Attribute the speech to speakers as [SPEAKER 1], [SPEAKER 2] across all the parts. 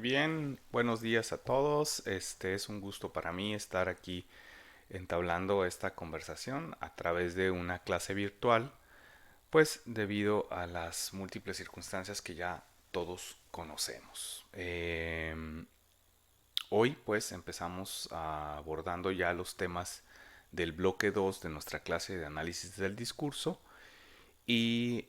[SPEAKER 1] bien, buenos días a todos. Es un gusto para mí estar aquí entablando esta conversación a través de una clase virtual, pues debido a las múltiples circunstancias que ya todos conocemos. Hoy pues empezamos abordando ya los temas del bloque 2 de nuestra clase de análisis del discurso y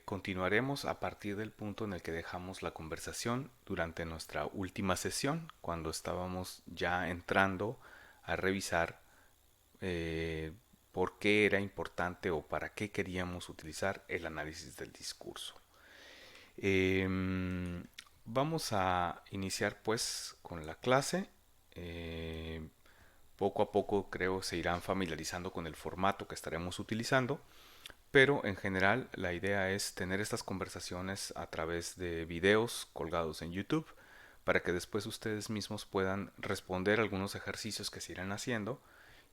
[SPEAKER 1] continuaremos a partir del punto en el que dejamos la conversación durante nuestra última sesión, cuando estábamos ya entrando a revisar eh, por qué era importante o para qué queríamos utilizar el análisis del discurso. Em, Vamos a iniciar pues con la clase. Eh, Poco a poco creo se irán familiarizando con el formato que estaremos utilizando, pero en general la idea es tener estas conversaciones a través de videos colgados en YouTube para que después ustedes mismos puedan responder algunos ejercicios que se irán haciendo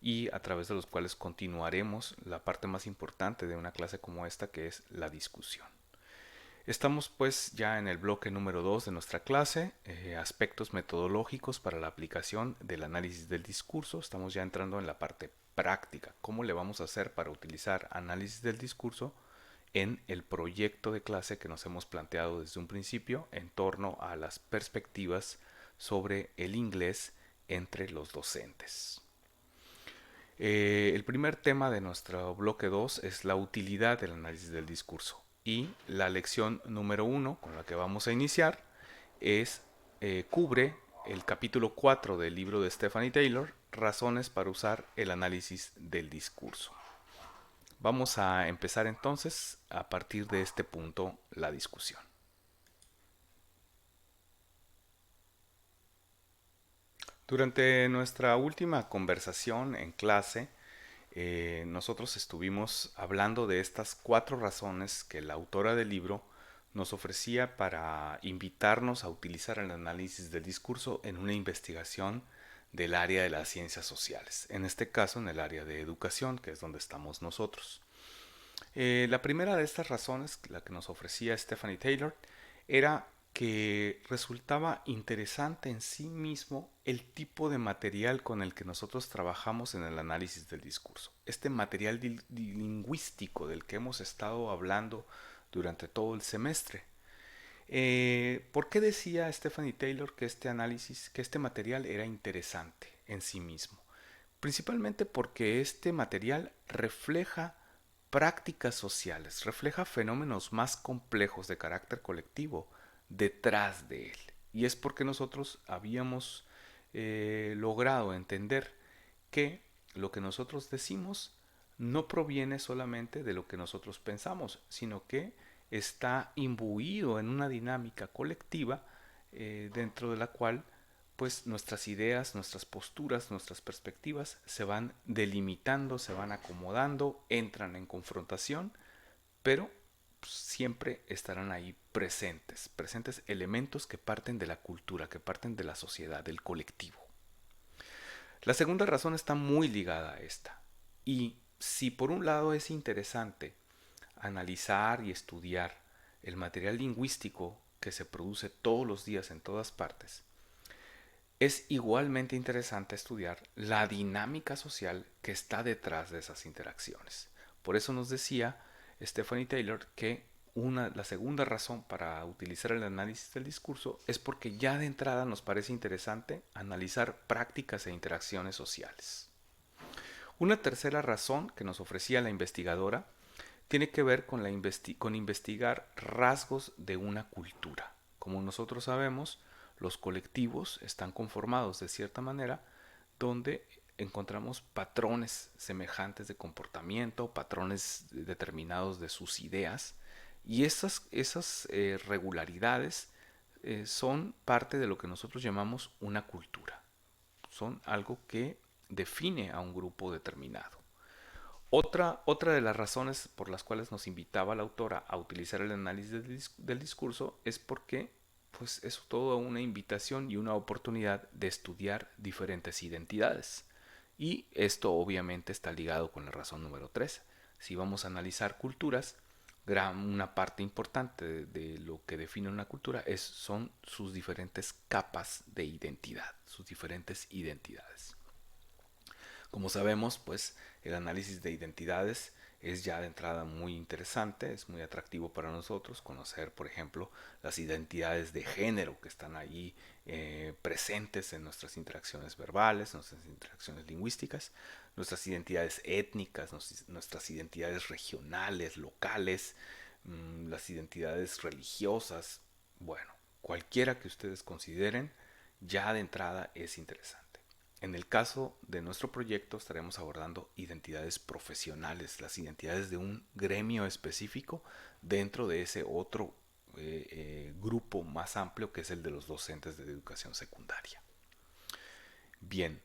[SPEAKER 1] y a través de los cuales continuaremos la parte más importante de una clase como esta, que es la discusión. Estamos pues ya en el bloque número 2 de nuestra clase, aspectos metodológicos para la aplicación del análisis del discurso. Estamos ya entrando en la parte práctica, cómo le vamos a hacer para utilizar análisis del discurso en el proyecto de clase que nos hemos planteado desde un principio en torno a las perspectivas sobre el inglés entre los docentes. El primer tema de nuestro bloque 2 es la utilidad del análisis del discurso. Y la lección número uno con la que vamos a iniciar es, cubre el capítulo 4 del libro de Stephanie Taylor, Razones para usar el análisis del discurso. Vamos a empezar entonces a partir de este punto la discusión. Durante nuestra última conversación en clase, nosotros estuvimos hablando de estas cuatro razones que la autora del libro nos ofrecía para invitarnos a utilizar el análisis del discurso en una investigación del área de las ciencias sociales, en este caso en el área de educación, que es donde estamos nosotros. La primera de estas razones, la que nos ofrecía Stephanie Taylor, era que resultaba interesante en sí mismo el tipo de material con el que nosotros trabajamos en el análisis del discurso. Este material lingüístico del que hemos estado hablando durante todo el semestre. ¿Por qué decía Stephanie Taylor que este análisis, que este material era interesante en sí mismo? Principalmente porque este material refleja prácticas sociales, refleja fenómenos más complejos de carácter colectivo detrás de él. Y es porque nosotros habíamos logrado entender que lo que nosotros decimos no proviene solamente de lo que nosotros pensamos, sino que está imbuido en una dinámica colectiva dentro de la cual pues nuestras ideas, nuestras posturas, nuestras perspectivas se van delimitando, se van acomodando, entran en confrontación, pero siempre estarán ahí presentes, presentes elementos que parten de la cultura, que parten de la sociedad, del colectivo. La segunda razón está muy ligada a esta. Y si por un lado es interesante analizar y estudiar el material lingüístico que se produce todos los días en todas partes, es igualmente interesante estudiar la dinámica social que está detrás de esas interacciones. Por eso nos decía Stephanie Taylor que la segunda razón para utilizar el análisis del discurso es porque ya de entrada nos parece interesante analizar prácticas e interacciones sociales. Una tercera razón que nos ofrecía la investigadora tiene que ver con, con investigar rasgos de una cultura. Como nosotros sabemos, los colectivos están conformados de cierta manera donde encontramos patrones semejantes de comportamiento, patrones determinados de sus ideas, y esas regularidades son parte de lo que nosotros llamamos una cultura. Son algo que define a un grupo determinado. Otra de las razones por las cuales nos invitaba la autora a utilizar el análisis del discurso es porque pues, es toda una invitación y una oportunidad de estudiar diferentes identidades. Y esto obviamente está ligado con la razón número 3. Si vamos a analizar culturas, una parte importante de lo que define una cultura son sus diferentes capas de identidad, sus diferentes identidades. Como sabemos, pues el análisis de identidades es ya de entrada muy interesante, es muy atractivo para nosotros conocer, por ejemplo, las identidades de género que están ahí presentes en nuestras interacciones verbales, nuestras interacciones lingüísticas, nuestras identidades étnicas, nuestras identidades regionales, locales, las identidades religiosas. Bueno, cualquiera que ustedes consideren, ya de entrada es interesante. En el caso de nuestro proyecto estaremos abordando identidades profesionales, las identidades de un gremio específico dentro de ese otro grupo más amplio que es el de los docentes de educación secundaria. Bien,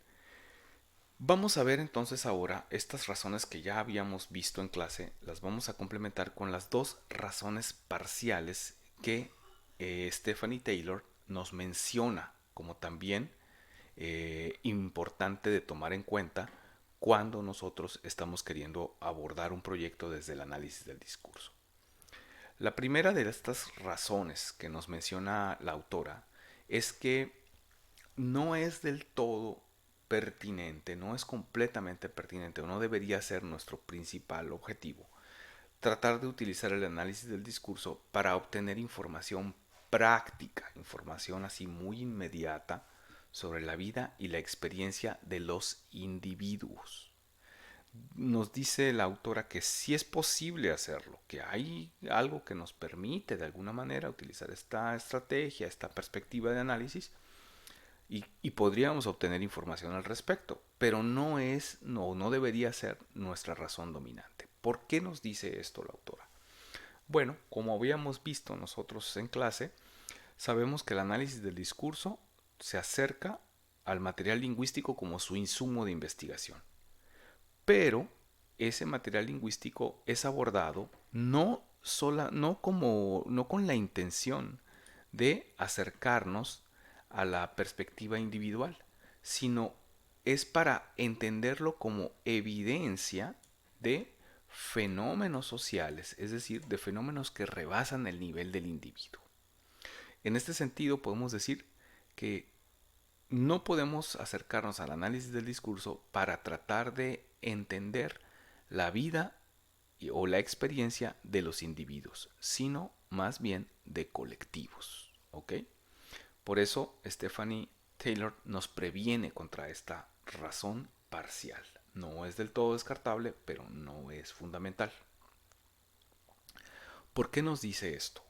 [SPEAKER 1] vamos a ver entonces ahora estas razones que ya habíamos visto en clase, las vamos a complementar con las dos razones parciales que Stephanie Taylor nos menciona como también importante de tomar en cuenta cuando nosotros estamos queriendo abordar un proyecto desde el análisis del discurso. La primera de estas razones que nos menciona la autora es que no es del todo pertinente, no es completamente pertinente o no debería ser nuestro principal objetivo tratar de utilizar el análisis del discurso para obtener información práctica, información así muy inmediata sobre la vida y la experiencia de los individuos. Nos dice la autora que sí es posible hacerlo, que hay algo que nos permite de alguna manera utilizar esta estrategia, esta perspectiva de análisis y podríamos obtener información al respecto, pero no debería ser nuestra razón dominante. ¿Por qué nos dice esto la autora? Bueno, como habíamos visto nosotros en clase, sabemos que el análisis del discurso se acerca al material lingüístico como su insumo de investigación. Pero ese material lingüístico es abordado no con la intención de acercarnos a la perspectiva individual, sino es para entenderlo como evidencia de fenómenos sociales, es decir, de fenómenos que rebasan el nivel del individuo. En este sentido, podemos decir que no podemos acercarnos al análisis del discurso para tratar de entender la vida o la experiencia de los individuos, sino más bien de colectivos. ¿Ok? Por eso Stephanie Taylor nos previene contra esta razón parcial. No es del todo descartable, pero no es fundamental. ¿Por qué nos dice esto?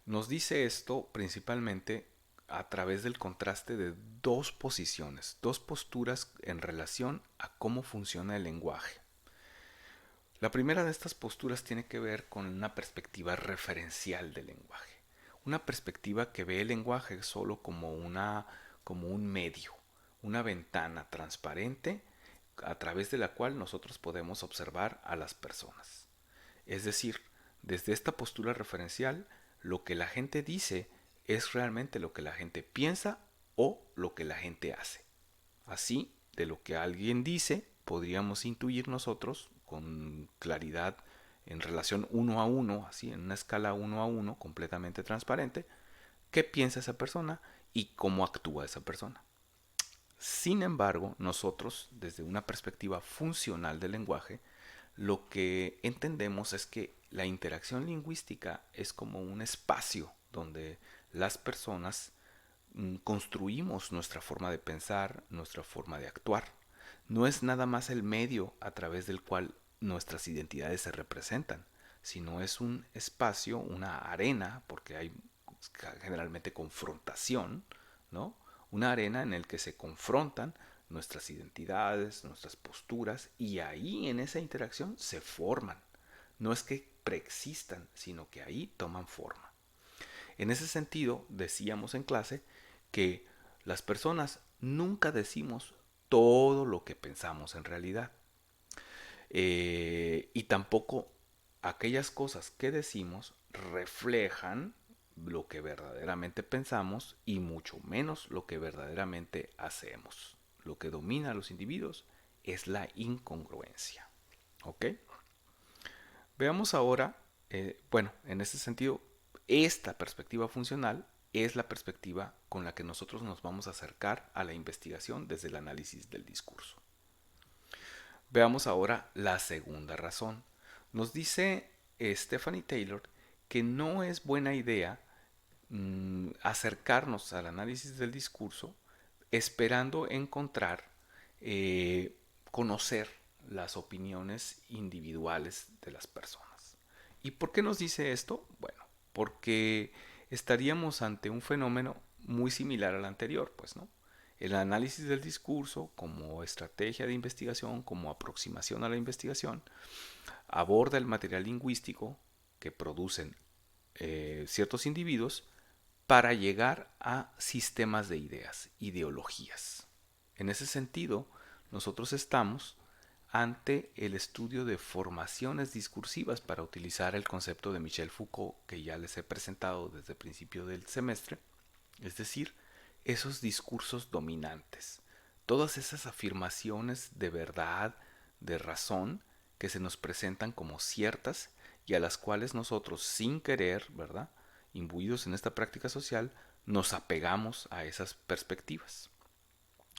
[SPEAKER 1] Nos dice esto principalmente a través del contraste de dos posiciones, dos posturas en relación a cómo funciona el lenguaje. La primera de estas posturas tiene que ver con una perspectiva referencial del lenguaje, una perspectiva que ve el lenguaje solo como un medio, una ventana transparente a través de la cual nosotros podemos observar a las personas. Es decir, desde esta postura referencial, lo que la gente dice es realmente lo que la gente piensa o lo que la gente hace. Así, de lo que alguien dice, podríamos intuir nosotros con claridad en relación uno a uno, así en una escala uno a uno, completamente transparente, qué piensa esa persona y cómo actúa esa persona. Sin embargo, nosotros, desde una perspectiva funcional del lenguaje, lo que entendemos es que la interacción lingüística es como un espacio donde las personas construimos nuestra forma de pensar, nuestra forma de actuar. No es nada más el medio a través del cual nuestras identidades se representan, sino es un espacio, una arena, porque hay generalmente confrontación, ¿no? Una arena en el que se confrontan nuestras identidades, nuestras posturas, y ahí en esa interacción se forman. No es que preexistan, sino que ahí toman forma. En ese sentido, decíamos en clase que las personas nunca decimos todo lo que pensamos en realidad. Y tampoco aquellas cosas que decimos reflejan lo que verdaderamente pensamos y mucho menos lo que verdaderamente hacemos. Lo que domina a los individuos es la incongruencia. ¿Ok? Veamos ahora Bueno, en ese sentido, esta perspectiva funcional es la perspectiva con la que nosotros nos vamos a acercar a la investigación desde el análisis del discurso. Veamos ahora la segunda razón. Nos dice Stephanie Taylor que no es buena idea acercarnos al análisis del discurso esperando encontrar, conocer las opiniones individuales de las personas. ¿Y por qué nos dice esto? Bueno, porque estaríamos ante un fenómeno muy similar al anterior, pues, ¿no? El análisis del discurso como estrategia de investigación, como aproximación a la investigación, aborda el material lingüístico que producen ciertos individuos para llegar a sistemas de ideas, ideologías. En ese sentido, nosotros estamos ante el estudio de formaciones discursivas para utilizar el concepto de Michel Foucault que ya les he presentado desde el principio del semestre, es decir, esos discursos dominantes, todas esas afirmaciones de verdad, de razón, que se nos presentan como ciertas y a las cuales nosotros, sin querer, ¿verdad?, imbuidos en esta práctica social, nos apegamos a esas perspectivas.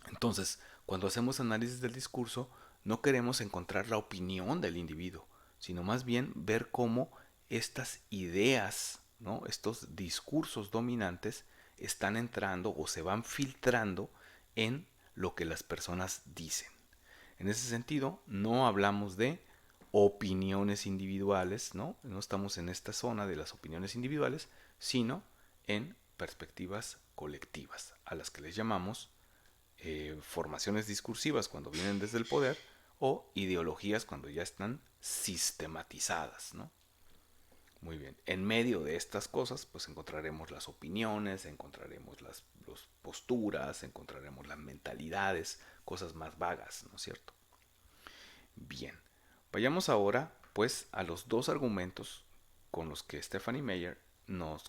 [SPEAKER 1] Entonces, cuando hacemos análisis del discurso, no queremos encontrar la opinión del individuo, sino más bien ver cómo estas ideas, ¿no?, estos discursos dominantes están entrando o se van filtrando en lo que las personas dicen. En ese sentido, no hablamos de opiniones individuales, ¿no? No estamos en esta zona de las opiniones individuales, sino en perspectivas colectivas, a las que les llamamos formaciones discursivas cuando vienen desde el poder o ideologías cuando ya están sistematizadas, ¿no? Muy bien. En medio de estas cosas, pues encontraremos las opiniones, encontraremos las posturas, encontraremos las mentalidades, cosas más vagas, ¿no es cierto? Bien. Vayamos ahora, pues, a los dos argumentos con los que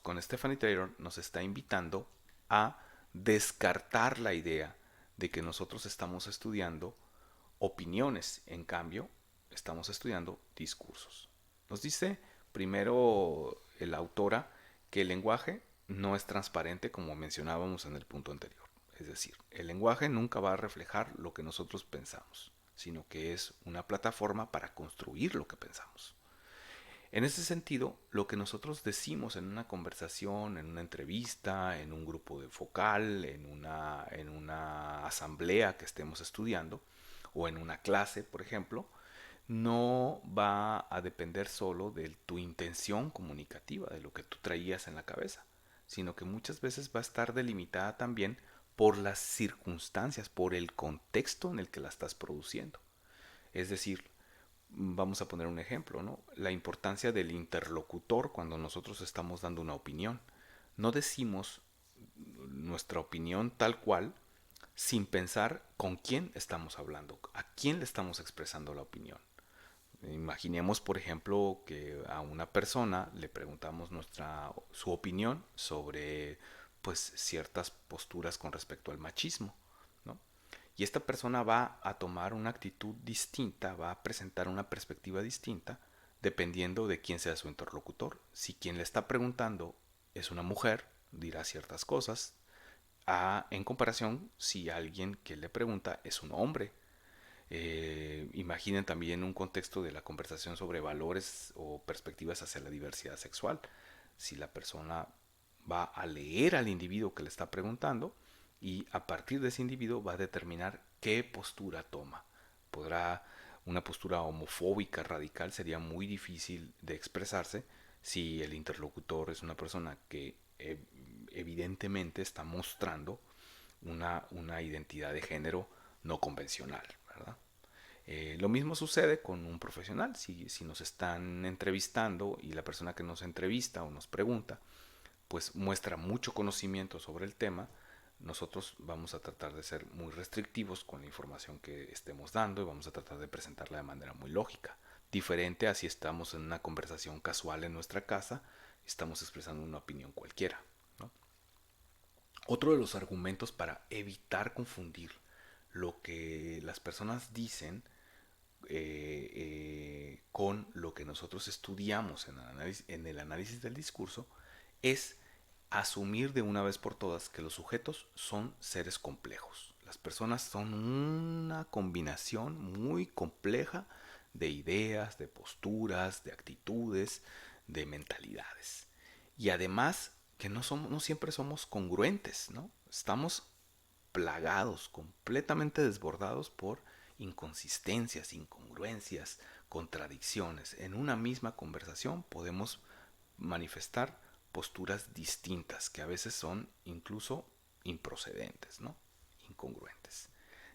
[SPEAKER 1] con Stephanie Taylor nos está invitando a descartar la idea de que nosotros estamos estudiando opiniones, en cambio, estamos estudiando discursos. Nos dice primero la autora que el lenguaje no es transparente como mencionábamos en el punto anterior. Es decir, el lenguaje nunca va a reflejar lo que nosotros pensamos, sino que es una plataforma para construir lo que pensamos. En ese sentido, lo que nosotros decimos en una conversación, en una entrevista, en un grupo de focal, en una asamblea que estemos estudiando, o en una clase, por ejemplo, no va a depender solo de tu intención comunicativa, de lo que tú traías en la cabeza, sino que muchas veces va a estar delimitada también por las circunstancias, por el contexto en el que la estás produciendo. Es decir, vamos a poner un ejemplo, ¿no? La importancia del interlocutor cuando nosotros estamos dando una opinión. No decimos nuestra opinión tal cual sin pensar con quién estamos hablando, a quién le estamos expresando la opinión. Imaginemos, por ejemplo, que a una persona le preguntamos su opinión sobre pues ciertas posturas con respecto al machismo, ¿no? Y esta persona va a tomar una actitud distinta, va a presentar una perspectiva distinta dependiendo de quién sea su interlocutor. Si quien le está preguntando es una mujer, dirá ciertas cosas, en comparación si alguien que le pregunta es un hombre. Imaginen también un contexto de la conversación sobre valores o perspectivas hacia la diversidad sexual. Si la persona va a leer al individuo que le está preguntando y a partir de ese individuo va a determinar qué postura toma. Podrá una postura homofóbica radical sería muy difícil de expresarse si el interlocutor es una persona que evidentemente está mostrando una identidad de género no convencional, ¿verdad? Lo mismo sucede con un profesional. Si nos están entrevistando y la persona que nos entrevista o nos pregunta, pues muestra mucho conocimiento sobre el tema, nosotros vamos a tratar de ser muy restrictivos con la información que estemos dando y vamos a tratar de presentarla de manera muy lógica. Diferente a si estamos en una conversación casual en nuestra casa, estamos expresando una opinión cualquiera, ¿no? Otro de los argumentos para evitar confundir lo que las personas dicen con lo que nosotros estudiamos en el análisis del discurso es asumir de una vez por todas que los sujetos son seres complejos. Las personas son una combinación muy compleja de ideas, de posturas, de actitudes, de mentalidades. Y además que no siempre somos congruentes, ¿no? Estamos plagados, completamente desbordados por inconsistencias, incongruencias, contradicciones. En una misma conversación podemos manifestar posturas distintas que a veces son incluso improcedentes, ¿no? Incongruentes.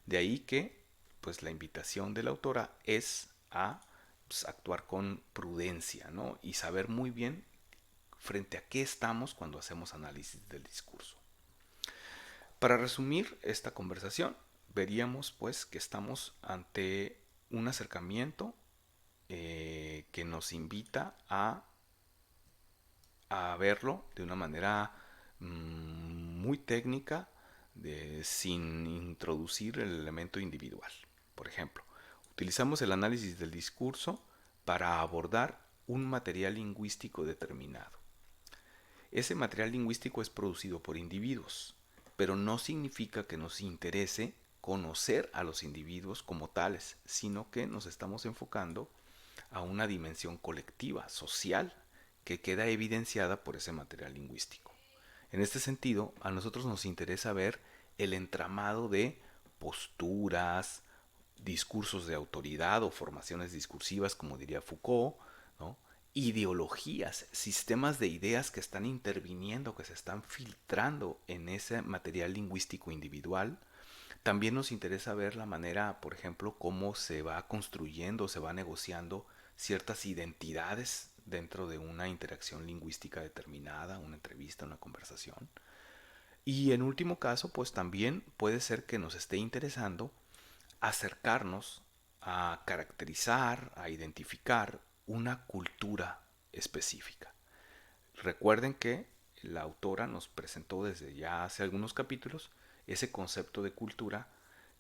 [SPEAKER 1] De ahí que pues la invitación de la autora es a pues, actuar con prudencia, ¿no? Y saber muy bien frente a qué estamos cuando hacemos análisis del discurso. Para resumir esta conversación, veríamos pues que estamos ante un acercamiento que nos invita a verlo de una manera muy técnica, sin introducir el elemento individual. Por ejemplo, utilizamos el análisis del discurso para abordar un material lingüístico determinado. Ese material lingüístico es producido por individuos, pero no significa que nos interese conocer a los individuos como tales, sino que nos estamos enfocando a una dimensión colectiva, social, que queda evidenciada por ese material lingüístico. En este sentido, a nosotros nos interesa ver el entramado de posturas, discursos de autoridad o formaciones discursivas, como diría Foucault, ¿no? Ideologías, sistemas de ideas que están interviniendo, que se están filtrando en ese material lingüístico individual. También nos interesa ver la manera, por ejemplo, cómo se va construyendo, se va negociando ciertas identidades dentro de una interacción lingüística determinada, una entrevista, una conversación. Y en último caso, pues también puede ser que nos esté interesando acercarnos a caracterizar, a identificar una cultura específica. Recuerden que la autora nos presentó desde ya hace algunos capítulos ese concepto de cultura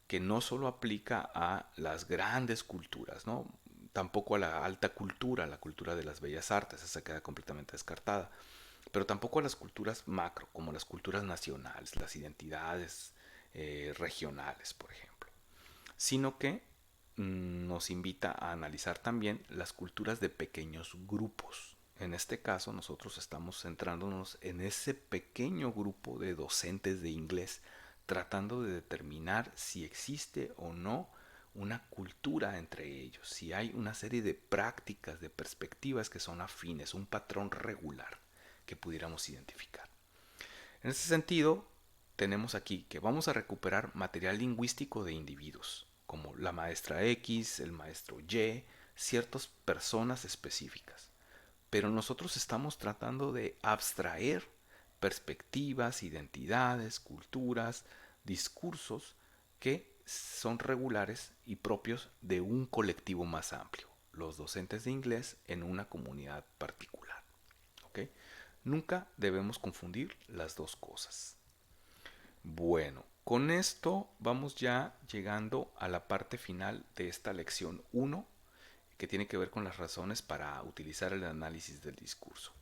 [SPEAKER 1] que no solo aplica a las grandes culturas, ¿no? Tampoco a la alta cultura, la cultura de las bellas artes, esa queda completamente descartada, pero tampoco a las culturas macro, como las culturas nacionales, las identidades regionales, por ejemplo, sino que nos invita a analizar también las culturas de pequeños grupos. En este caso, nosotros estamos centrándonos en ese pequeño grupo de docentes de inglés, tratando de determinar si existe o no una cultura entre ellos, si hay una serie de prácticas, de perspectivas que son afines, un patrón regular que pudiéramos identificar. En ese sentido, tenemos aquí que vamos a recuperar material lingüístico de individuos, como la maestra X, el maestro Y, ciertas personas específicas. Pero nosotros estamos tratando de abstraer perspectivas, identidades, culturas, discursos que son regulares y propios de un colectivo más amplio, los docentes de inglés en una comunidad particular. ¿Ok? Nunca debemos confundir las dos cosas. Bueno, con esto vamos ya llegando a la parte final de esta lección 1, que tiene que ver con las razones para utilizar el análisis del discurso.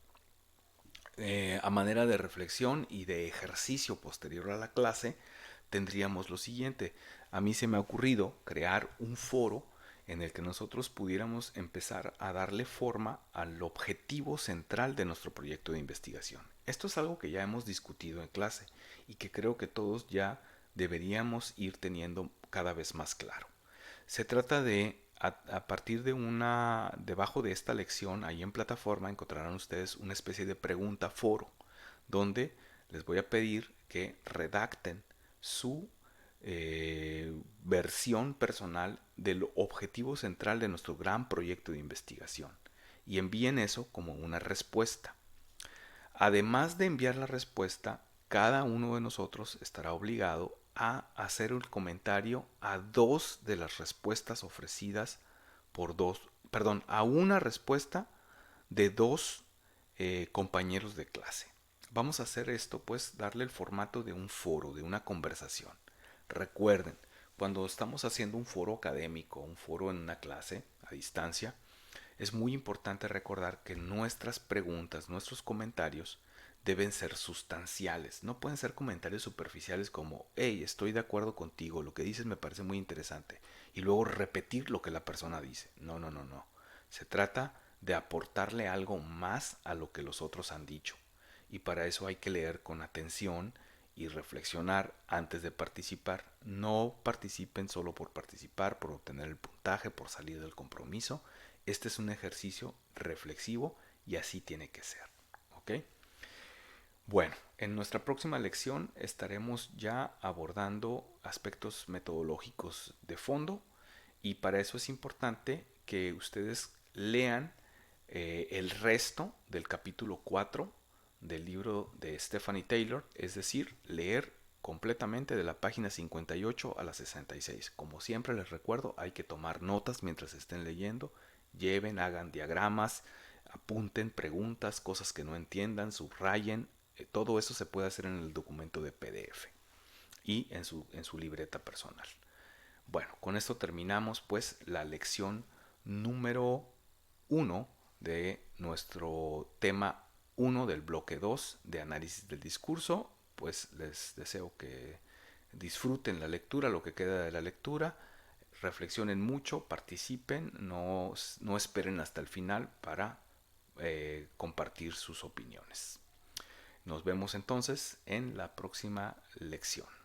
[SPEAKER 1] A manera de reflexión y de ejercicio posterior a la clase, tendríamos lo siguiente. A mí se me ha ocurrido crear un foro en el que nosotros pudiéramos empezar a darle forma al objetivo central de nuestro proyecto de investigación. Esto es algo que ya hemos discutido en clase y que creo que todos ya deberíamos ir teniendo cada vez más claro. Se trata de, a partir de debajo de esta lección, ahí en plataforma encontrarán ustedes una especie de pregunta foro, donde les voy a pedir que redacten su versión personal del objetivo central de nuestro gran proyecto de investigación y envíen eso como una respuesta. Además de enviar la respuesta, cada uno de nosotros estará obligado a hacer un comentario a dos de las respuestas ofrecidas por dos, perdón, a una respuesta de dos compañeros de clase. Vamos a hacer esto, pues, darle el formato de un foro, de una conversación. Recuerden, cuando estamos haciendo un foro académico, un foro en una clase a distancia, es muy importante recordar que nuestras preguntas, nuestros comentarios deben ser sustanciales. No pueden ser comentarios superficiales como, hey, estoy de acuerdo contigo, lo que dices me parece muy interesante, y luego repetir lo que la persona dice. No, no, no, no. Se trata de aportarle algo más a lo que los otros han dicho. Y para eso hay que leer con atención y reflexionar antes de participar. No participen solo por participar, por obtener el puntaje, por salir del compromiso. Este es un ejercicio reflexivo y así tiene que ser. ¿Ok? Bueno, en nuestra próxima lección estaremos ya abordando aspectos metodológicos de fondo y para eso es importante que ustedes lean el resto del capítulo 4 del libro de Stephanie Taylor, es decir, leer completamente de la página 58 a la 66. Como siempre les recuerdo, hay que tomar notas mientras estén leyendo, lleven, hagan diagramas, apunten preguntas, cosas que no entiendan, subrayen, todo eso se puede hacer en el documento de PDF y en su libreta personal. Bueno, con esto terminamos pues la lección número 1 de nuestro tema 1 del bloque 2 de análisis del discurso. Pues les deseo que disfruten la lectura, lo que queda de la lectura, reflexionen mucho, participen, no esperen hasta el final para compartir sus opiniones. Nos vemos entonces en la próxima lección.